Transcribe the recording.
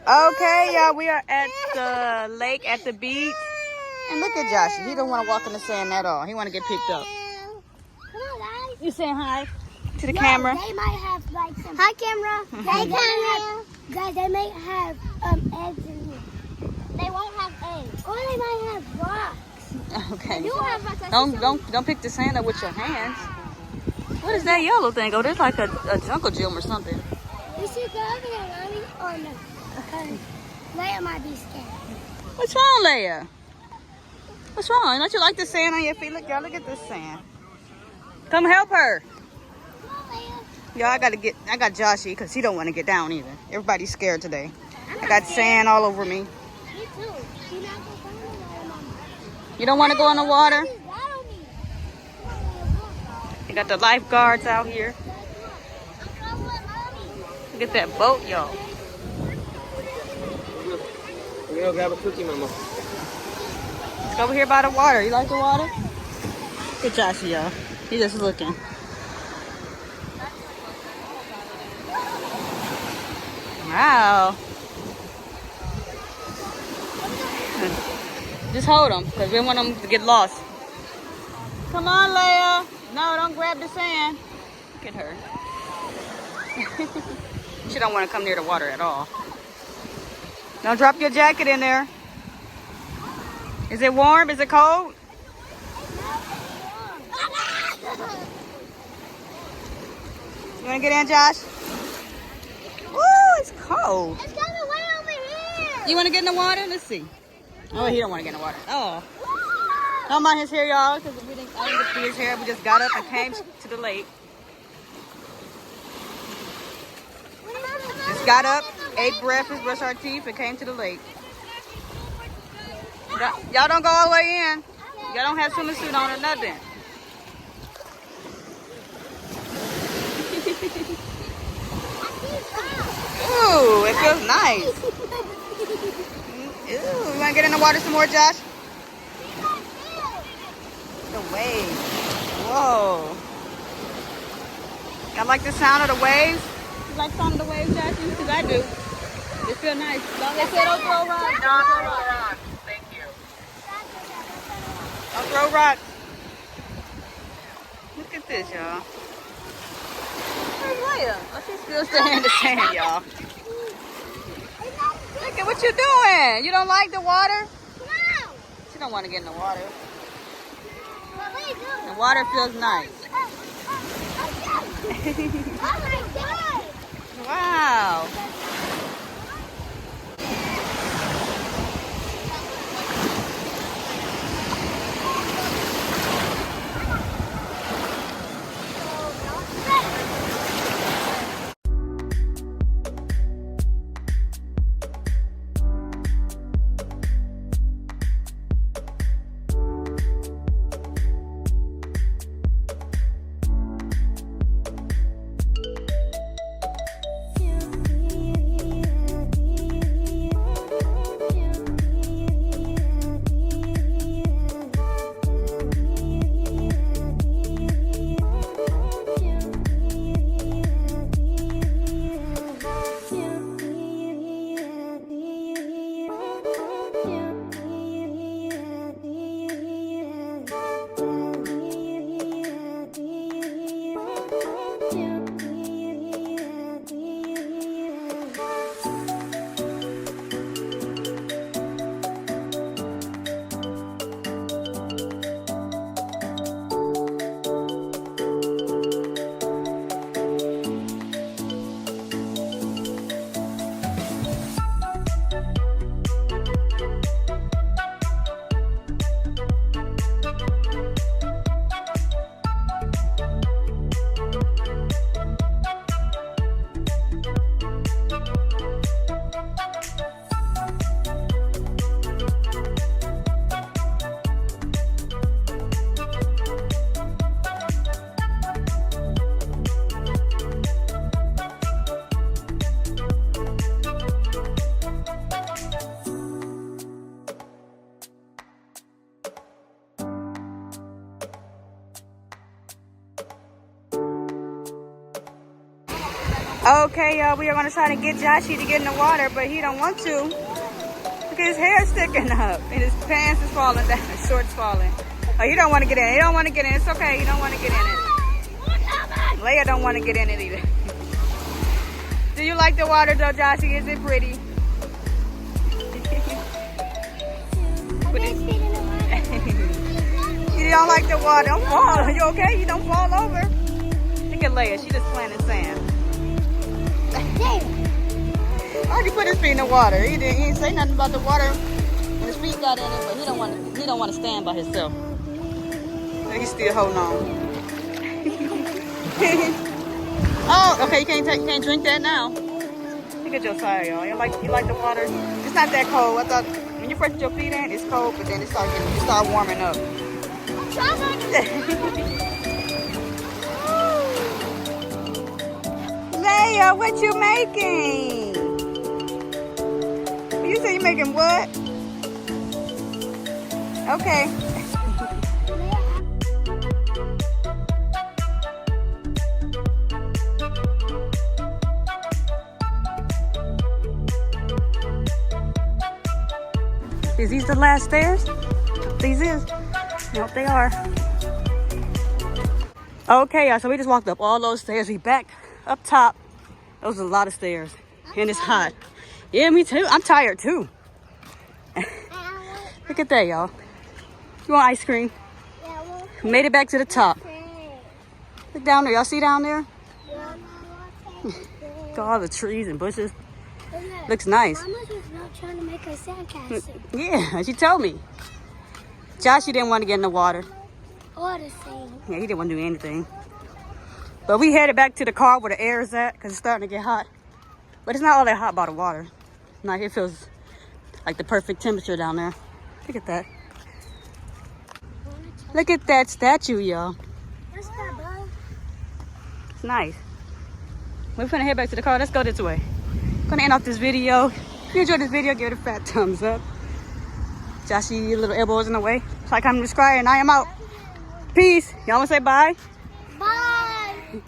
Okay, y'all, we are at the lake, at the beach. And look at Josh. He don't want to walk in the sand at all. He want to get picked up. Come on, guys. You saying hi to the camera? They might have like some. Hi, camera. Guys, they may have eggs in here. They won't have eggs. Or they might have rocks. Okay. You have rocks. Don't pick the sand up with your hands. What is that yellow thing? Oh, there's like a jungle gym or something. We should go over there, Mommy. Oh no, because Leia might be scared. What's wrong, Leia? What's wrong? Don't you like the sand on your feet? Look, y'all, look at this sand. Come help her. Come on, Leia. Y'all, I got Joshy because he don't want to get down either. Everybody's scared today. I got sand all over me. Me too. She's not gonna go in the water, Mama. You don't want to go in the water? She's got on me. You got the lifeguards out here. I'm going with Mommy. Look at that boat, y'all. We're gonna grab a cookie, Mama. Let's go over here by the water. You like the water? Look at Joshy, y'all. He just looking. Wow. Just hold them, because we don't want them to get lost. Come on, Leia. No, don't grab the sand. Look at her. She don't want to come near the water at all. Don't drop your jacket in there. Is it warm? Is it cold? You want to get in, Josh? Ooh, it's cold. It's coming way over here. You want to get in the water? Let's see. Oh, he don't want to get in the water. Oh. Don't mind his hair, y'all, because I didn't get to see his hair. We just got up and came to the lake. Just got up, ate breakfast, brushed our teeth, and came to the lake. Y'all don't go all the way in. Y'all don't have swimming suit on or nothing. Ooh, it feels nice. Ooh, you want to get in the water some more, Josh? The waves. Whoa. I like the sound of the waves. You like the sound of the waves, Josh? Because I do. It feels nice. They say don't throw rocks. Don't throw rocks. Thank you. Don't throw rocks. Look at this, y'all. Where's Leia? Oh, she's still standing in the sand, y'all. Look at what you're doing. You don't like the water? No. She don't want to get in the water. But we do. The water feels nice. Oh my God. Wow. Okay, y'all, we are gonna try to get Joshy to get in the water, but he don't want to. Look at his hair sticking up, and his pants is falling down, his shorts falling. Oh, he don't want to get in. He don't want to get in. It's okay. He don't want to get in it. Leia don't want to get in it either. Do you like the water though, Joshy? Is it pretty? You don't like the water? Don't fall. Are you okay? You don't fall over. Look at Leia. She just playing in sand. Why'd you put his feet in the water? He didn't say nothing about the water when his feet got in it, but he don't want to stand by himself. He's still holding on. Oh, okay. You can't drink that now. Look at Josiah, y'all. You like the water? It's not that cold. I thought when you first put your feet in, it's cold, but then you start warming up. Leia, what you making? You say you making what? Okay. Is these the last stairs? These is. Nope, they are. Okay, y'all, so we just walked up all those stairs. We back up top. Those are a lot of stairs. And it's hot. Yeah, me too. I'm tired too. Look at that, y'all. You want ice cream? We made it back to the top. Look down there. Y'all see down there? Look at all the trees and bushes. Looks nice. Mama was not trying to make a sandcastle. Yeah, she told me. Joshy didn't want to get in the water. Or the sand. Yeah, he didn't want to do anything. But we headed back to the car where the air is at because it's starting to get hot. But it's not all that hot by the water. Now it feels like the perfect temperature down there. Look at that. Look at that statue, y'all. That's not bad. It's nice. We're gonna head back to the car. Let's go this way. Gonna end off this video. If you enjoyed this video, give it a fat thumbs up. Joshy, your little elbows in the way. Like, comment, subscribe, and I am out. Peace. Y'all wanna say bye? Bye.